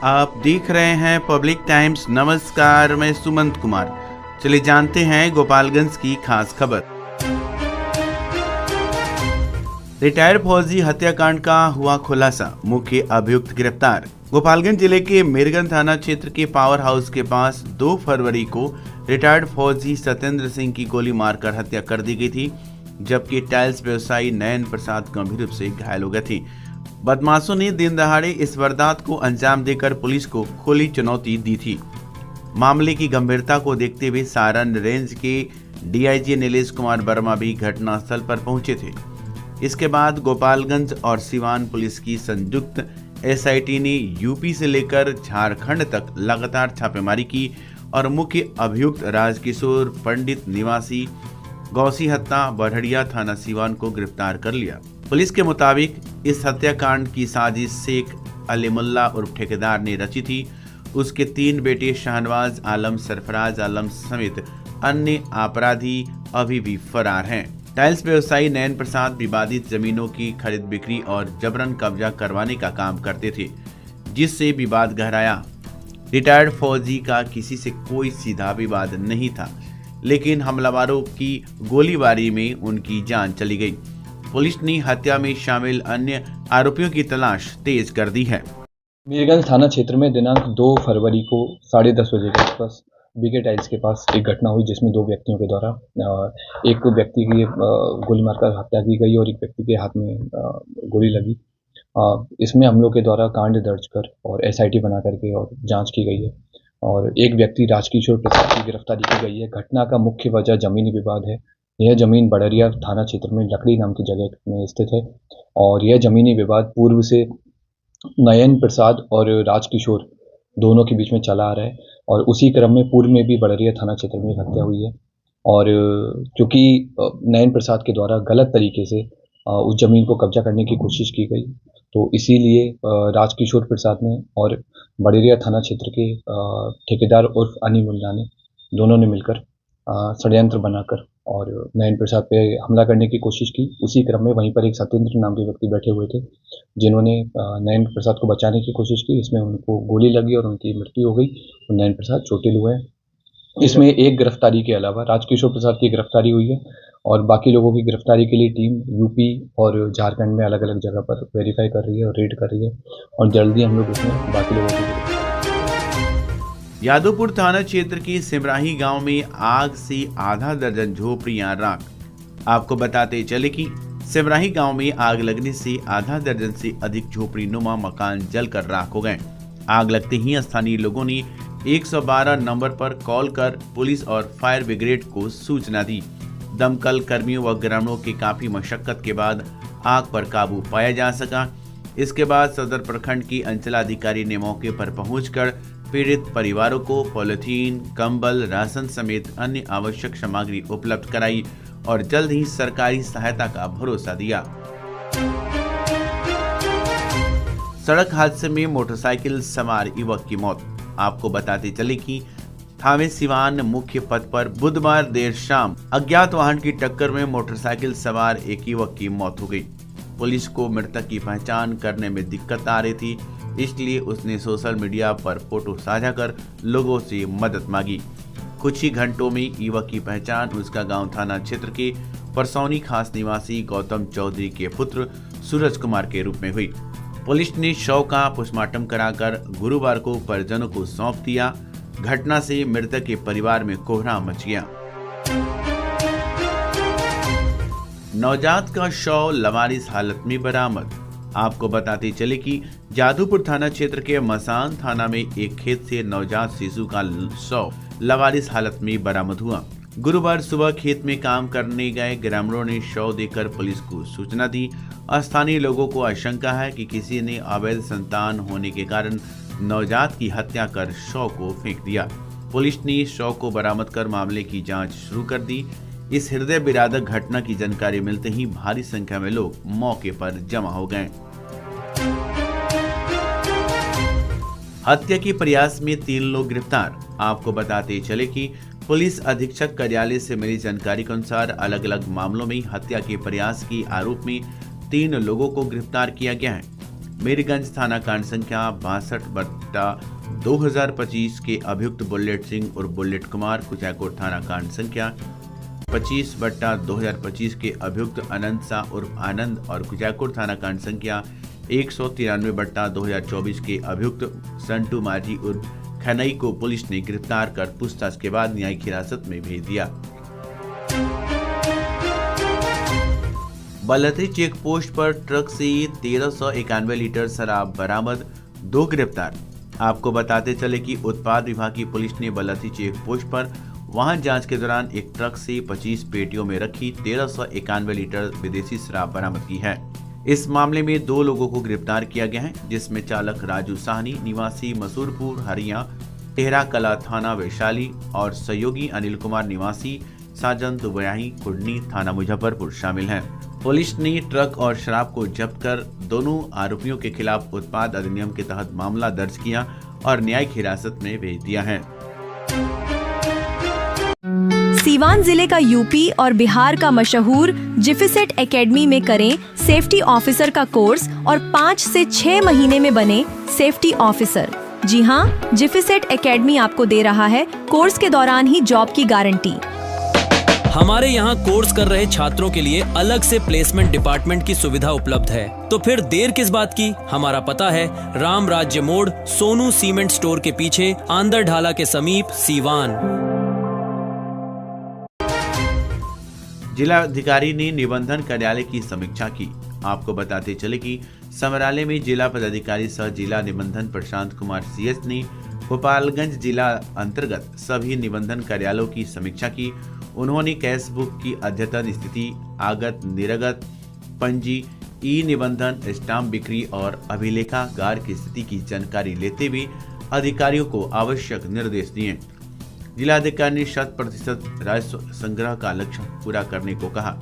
आप देख रहे हैं पब्लिक टाइम्स। नमस्कार, मैं सुमंत कुमार। चलिए जानते हैं गोपालगंज की खास खबर। रिटायर्ड फौजी हत्याकांड का हुआ खुलासा, मुख्य अभियुक्त गिरफ्तार। गोपालगंज जिले के मीरगंज थाना क्षेत्र के पावर हाउस के पास 2 फरवरी को रिटायर्ड फौजी सत्येंद्र सिंह की गोली मारकर हत्या कर दी गई थी, जबकि टाइल्स व्यवसायी नयन प्रसाद गंभीर रूप से घायल हो गए थे। बदमाशों ने दिन दहाड़े इस वारदात को अंजाम देकर पुलिस को खुली चुनौती दी थी। मामले की गंभीरता को देखते हुए सारण रेंज के डीआईजी नीलेश कुमार वर्मा भी घटनास्थल पर पहुंचे थे। इसके बाद गोपालगंज और सिवान पुलिस की संयुक्त एसआईटी ने यूपी से लेकर झारखंड तक लगातार छापेमारी की और मुख्य अभियुक्त राजकिशोर पंडित निवासी गौसीहत्ता बढ़िया थाना सिवान को गिरफ्तार कर लिया। पुलिस के मुताबिक इस हत्याकांड की साजिश शेख अलीमुल्ला उर्फ ठेकेदार ने रची थी। उसके 3 बेटे शाहनवाज आलम, सरफराज आलम समेत अन्य अपराधी अभी भी फरार हैं। टाइल्स व्यवसायी नयन प्रसाद विवादित जमीनों की खरीद बिक्री और जबरन कब्जा करवाने का काम करते थे, जिससे विवाद गहराया। रिटायर्ड फौजी का किसी से कोई सीधा विवाद नहीं था, लेकिन हमलावरों की गोलीबारी में उनकी जान चली गई। पुलिस ने हत्या में शामिल अन्य आरोपियों की तलाश तेज कर दी है। मीरगंज थाना क्षेत्र में दिनांक 2 फरवरी को 10:30 बजे के आसपास बीके टाइल्स के पास एक घटना हुई, जिसमें 2 व्यक्तियों के द्वारा एक व्यक्ति की गोली मारकर हत्या की गई और एक व्यक्ति के हाथ में गोली लगी। इसमें हम लोग के द्वारा कांड दर्ज कर और एसआईटी बना करके और जांच की गई है और एक व्यक्ति राजकिशोर प्रसाद की गिरफ्तारी की गई है। घटना का मुख्य वजह जमीनी विवाद है। यह जमीन बढ़िया थाना क्षेत्र में लकड़ी नाम की जगह में स्थित है और यह जमीनी विवाद पूर्व से नयन प्रसाद और राजकिशोर दोनों के बीच में चला आ रहा है और उसी क्रम में पूर्व में भी बढ़िया थाना क्षेत्र में हत्या हुई है। और चूंकि नयन प्रसाद के द्वारा गलत तरीके से उस जमीन को कब्जा करने की कोशिश की गई, तो इसीलिए राजकिशोर प्रसाद ने और बढ़िया थाना क्षेत्र के ठेकेदार उर्फ अलीमुल्ला ने दोनों ने मिलकर षड्यंत्र बनाकर और नयन प्रसाद पे हमला करने की कोशिश की। उसी क्रम में वहीं पर एक सत्येंद्र नाम के व्यक्ति बैठे हुए थे, जिन्होंने नयन प्रसाद को बचाने की कोशिश की। इसमें उनको गोली लगी और उनकी मृत्यु हो गई और नयन प्रसाद चोटिल हुए हैं। इसमें एक गिरफ्तारी के अलावा राजकिशोर प्रसाद की गिरफ्तारी हुई है और बाकी लोगों की गिरफ्तारी के लिए टीम यूपी और झारखंड में अलग अलग जगह पर वेरीफाई कर रही है और रेड कर रही है और जल्दी हम लोग इसमें बाकी लोगों की। यादवपुर थाना क्षेत्र के सिमराही गांव में आग से आधा दर्जन झोपड़ियां राख। आपको बताते चले कि सिमराही गांव में आग लगने से आधा दर्जन से अधिक झोपड़ी नुमा मकान जलकर राख हो गए। आग लगते ही स्थानीय लोगों ने 112 नंबर पर कॉल कर पुलिस और फायर ब्रिगेड को सूचना दी। दमकल कर्मियों व ग्रामीणों की काफी मशक्कत के बाद आग पर काबू पाया जा सका। इसके बाद सदर प्रखंड की अंचलाधिकारी ने मौके पर पहुंचकर पीड़ित परिवारों को पॉलिथीन, कंबल, राशन समेत अन्य आवश्यक सामग्री उपलब्ध कराई और जल्द ही सरकारी सहायता का भरोसा दिया। सड़क हादसे में मोटरसाइकिल सवार युवक की मौत। आपको बताते चले कि थावे सिवान मुख्य पथ पर बुधवार देर शाम अज्ञात वाहन की टक्कर में मोटरसाइकिल सवार एक युवक की मौत हो गई। पुलिस को मृतक की पहचान करने में दिक्कत आ रही थी, इसलिए उसने सोशल मीडिया पर फोटो साझा कर लोगों से मदद मांगी। कुछ ही घंटों में युवक की पहचान उसका गांव थाना क्षेत्र के परसौनी खास निवासी गौतम चौधरी के पुत्र सूरज कुमार के रूप में हुई। पुलिस ने शव का पोस्टमार्टम कराकर गुरुवार को परिजनों को सौंप दिया। घटना से मृतक के परिवार में कोहराम मच गया। नवजात का शव लवारिस हालत में बरामद। आपको बताते चले कि जादूपुर थाना क्षेत्र के मसान थाना में एक खेत से नवजात शिशु का शव लवारिस हालत में बरामद हुआ। गुरुवार सुबह खेत में काम करने गए ग्रामीणों ने शव देखकर पुलिस को सूचना दी। स्थानीय लोगों को आशंका है कि किसी ने अवैध संतान होने के कारण नवजात की हत्या कर शव को फेंक दिया। पुलिस ने शव को बरामद कर मामले की जांच शुरू कर दी। इस हृदय विदारक घटना की जानकारी मिलते ही भारी संख्या में लोग मौके पर जमा हो गए। हत्या के प्रयास में 3 लोग गिरफ्तार। आपको बताते चले कि पुलिस अधीक्षक कार्यालय से मिली जानकारी के अनुसार अलग अलग मामलों में हत्या के प्रयास के आरोप में 3 लोगों को गिरफ्तार किया गया है। मीरगंज थाना कांड संख्या 62/2025 के अभियुक्त बुलेट सिंह और बुलेट कुमार, कुचायकोट थाना कांड संख्या 25/2025 के अभियुक्त अनंत शाह उर्फ आनंद और कुचायकोट थाना कांड संख्या 193/2024 के अभियुक्त संटू माझी उर्फ खनई को पुलिस ने गिरफ्तार कर पूछताछ के बाद न्यायिक हिरासत में भेज दिया। बलथरी चेक पोस्ट पर ट्रक से 1391 लीटर शराब बरामद, 2 गिरफ्तार। आपको बताते चले कि उत्पाद विभाग की पुलिस ने बलथरी चेक पोस्ट पर वाहन जांच के दौरान एक ट्रक से 25 पेटियों में रखी 1391 लीटर विदेशी शराब बरामद की है। इस मामले में 2 लोगों को गिरफ्तार किया गया है, जिसमें चालक राजू साहनी निवासी मसूरपुर हरिया टेहरा कला थाना वैशाली और सहयोगी अनिल कुमार निवासी साजन दुबयाही कुडनी थाना मुजफ्फरपुर शामिल हैं। पुलिस ने ट्रक और शराब को जब्त कर दोनों आरोपियों के खिलाफ उत्पाद अधिनियम के तहत मामला दर्ज किया और न्यायिक हिरासत में भेज दिया है। सीवान जिले का यूपी और बिहार का मशहूर जिफिसेट एकेडमी में करें सेफ्टी ऑफिसर का कोर्स और 5 से 6 महीने में बने सेफ्टी ऑफिसर। जी हाँ, जिफिसेट एकेडमी आपको दे रहा है कोर्स के दौरान ही जॉब की गारंटी। हमारे यहाँ कोर्स कर रहे छात्रों के लिए अलग से प्लेसमेंट डिपार्टमेंट की सुविधा उपलब्ध है, तो फिर देर किस बात की। हमारा पता है राम राज्य मोड़, सोनू सीमेंट स्टोर के पीछे, आंदर ढाला के समीप, सीवान। जिलाधिकारी ने निबंधन कार्यालय की समीक्षा की। आपको बताते चले कि समराले में जिला पदाधिकारी सह जिला निबंधन प्रशांत कुमार CS ने गोपालगंज जिला अंतर्गत सभी निबंधन कार्यालयों की समीक्षा की। उन्होंने कैश बुक की अद्यतन स्थिति, आगत निर्गत पंजी, ई निबंधन, स्टाम्प बिक्री और अभिलेखागार की स्थिति की जानकारी लेते हुए अधिकारियों को आवश्यक निर्देश दिए। जिलाधिकारी ने 100% राजस्व संग्रह का लक्ष्य पूरा करने को कहा।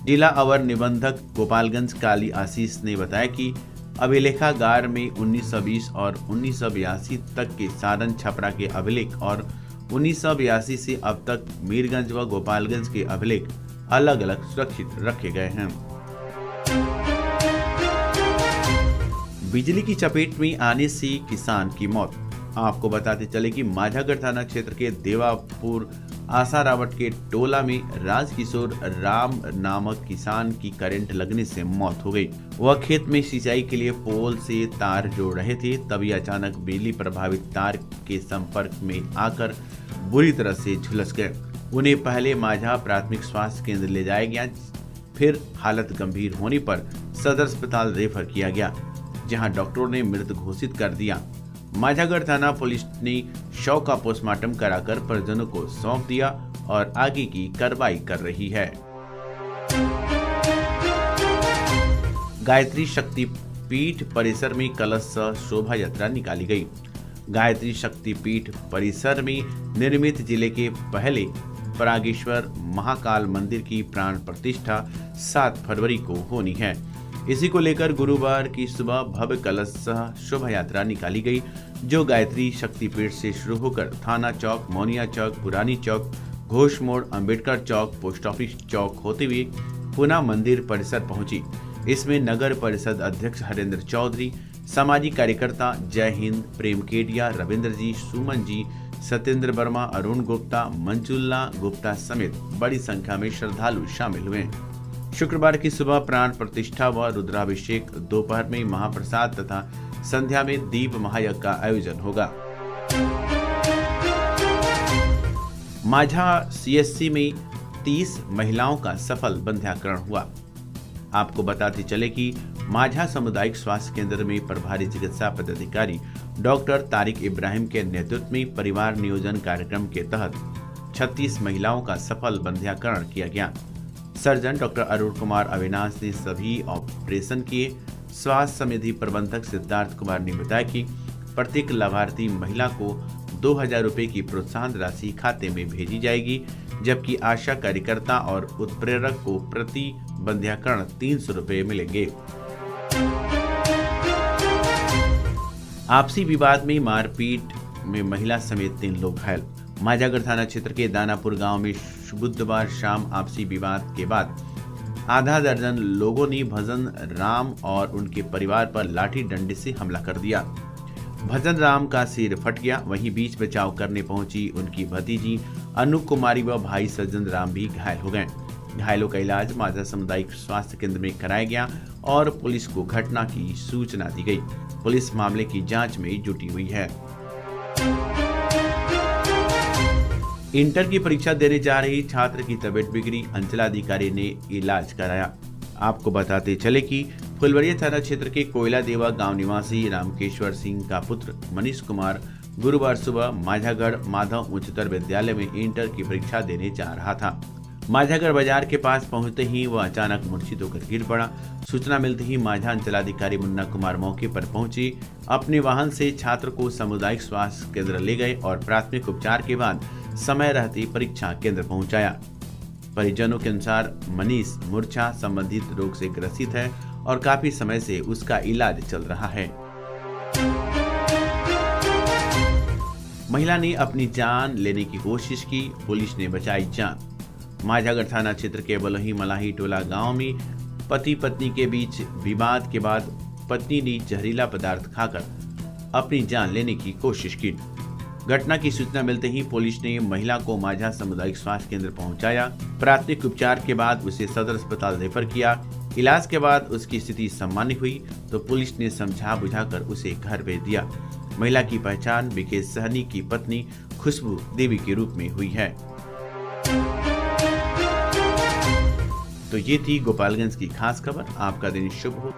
जिला अवर निबंधक गोपालगंज काली आशीष ने बताया कि अभिलेखागार में 1920 और 1982 तक के सारण छपरा के अभिलेख और 1982 से अब तक मीरगंज व गोपालगंज के अभिलेख अलग अलग सुरक्षित रखे गए हैं। बिजली की चपेट में आने से किसान की मौत। आपको बताते चले कि माझागढ़ थाना क्षेत्र के देवापुर आशा रावट के टोला में राजकिशोर राम नामक किसान की करंट लगने से मौत हो गई। वह खेत में सिंचाई के लिए पोल से तार जोड़ रहे थे, तभी अचानक बिजली प्रभावित तार के संपर्क में आकर बुरी तरह से झुलस गए। उन्हें पहले माझा प्राथमिक स्वास्थ्य केंद्र ले जाया गया, फिर हालत गंभीर होने पर सदर अस्पताल रेफर किया गया, जहां डॉक्टरों ने मृत घोषित कर दिया। माझागढ़ थाना पुलिस ने शव का पोस्टमार्टम कराकर परिजनों को सौंप दिया और आगे की कार्रवाई कर रही है। गायत्री शक्तिपीठ परिसर में कलश शोभा यात्रा निकाली गई। गायत्री शक्तिपीठ परिसर में निर्मित जिले के पहले परागेश्वर महाकाल मंदिर की प्राण प्रतिष्ठा 7 फरवरी को होनी है। इसी को लेकर गुरुवार की सुबह भव्य कलश शोभा यात्रा निकाली गई, जो गायत्री शक्तिपीठ से शुरू होकर थाना चौक, मोनिया चौक, पुरानी चौक, घोष मोड़, अंबेडकर चौक, पोस्ट ऑफिस चौक होते हुए पुनः मंदिर परिसर पहुंची। इसमें नगर परिषद अध्यक्ष हरेंद्र चौधरी, सामाजिक कार्यकर्ता जय हिंद, प्रेम केडिया, रविंद्र जी, सुमन जी, सत्येंद्र वर्मा, अरुण गुप्ता, मंजुला गुप्ता समेत बड़ी संख्या में श्रद्धालु शामिल हुए। शुक्रवार की सुबह प्राण प्रतिष्ठा व रुद्राभिषेक, दोपहर में महाप्रसाद तथा संध्या में दीप महायज्ञ का आयोजन होगा। माझा CSC में 30 महिलाओं का सफल बंध्याकरण हुआ। आपको बताते चले कि माझा सामुदायिक स्वास्थ्य केंद्र में प्रभारी चिकित्सा पदाधिकारी डॉक्टर तारिक इब्राहिम के नेतृत्व में परिवार नियोजन कार्यक्रम के तहत 36 महिलाओं का सफल बंध्याकरण किया गया। सर्जन डॉक्टर अरुण कुमार अविनाश ने सभी ऑपरेशन किए। स्वास्थ्य समिति प्रबंधक सिद्धार्थ कुमार ने बताया कि प्रत्येक लाभार्थी महिला को 2000 रुपए की प्रोत्साहन राशि खाते में भेजी जाएगी, जबकि आशा कार्यकर्ता और उत्प्रेरक को प्रति बंध्याकरण 300 रुपए मिलेंगे। आपसी विवाद में मारपीट में महिला समेत 3 लोग घायल। माझागढ़ थाना क्षेत्र के दानापुर गांव में बुधवार शाम आपसी विवाद के बाद आधा दर्जन लोगों ने भजन राम और उनके परिवार पर लाठी डंडे से हमला कर दिया। भजन राम का सिर फट गया। वहीं बीच बचाव करने पहुंची उनकी भतीजी अनु कुमारी व भाई सज्जन राम भी घायल हो गए। घायलों का इलाज माझा सामुदायिक स्वास्थ्य केंद्र में कराया गया और पुलिस को घटना की सूचना दी गई। पुलिस मामले की जांच में जुटी हुई है। इंटर की परीक्षा देने जा रही छात्र की तबीयत बिगड़ी, अंचलाधिकारी ने इलाज कराया। आपको बताते चले कि फुलवरिया थाना क्षेत्र के कोयला देवा गांव निवासी रामकेश्वर सिंह का पुत्र मनीष कुमार गुरुवार सुबह माझागढ़ माधव उच्चतर विद्यालय में इंटर की परीक्षा देने जा रहा था। माझागढ़ बाजार के पास पहुंचते ही वह अचानक मूर्छित होकर गिर पड़ा। सूचना मिलते ही माझा अंचलाधिकारी मुन्ना कुमार मौके पर पहुंचे। अपने वाहन से छात्र को सामुदायिक स्वास्थ्य केंद्र ले गए और प्राथमिक उपचार के बाद समय रहते परीक्षा केंद्र पहुंचाया। परिजनों के अनुसार मनीष मूर्छा संबंधित रोग से ग्रसित है और काफी समय से उसका इलाज चल रहा है। महिला ने अपनी जान लेने की कोशिश की, पुलिस ने बचाई जान। माझागढ़ थाना क्षेत्र के बलही मलाही टोला गांव में पति पत्नी के बीच विवाद के बाद पत्नी ने जहरीला पदार्थ खाकर अपनी जान लेने की कोशिश की। घटना की सूचना मिलते ही पुलिस ने महिला को माझा सामुदायिक स्वास्थ्य केंद्र पहुंचाया। प्राथमिक उपचार के बाद उसे सदर अस्पताल रेफर किया। इलाज के बाद उसकी स्थिति सामान्य हुई तो पुलिस ने समझा बुझाकर उसे घर भेज दिया। महिला की पहचान विकेश सहनी की पत्नी खुशबू देवी के रूप में हुई है। तो ये थी गोपालगंज की खास खबर। आपका दिन शुभ हो।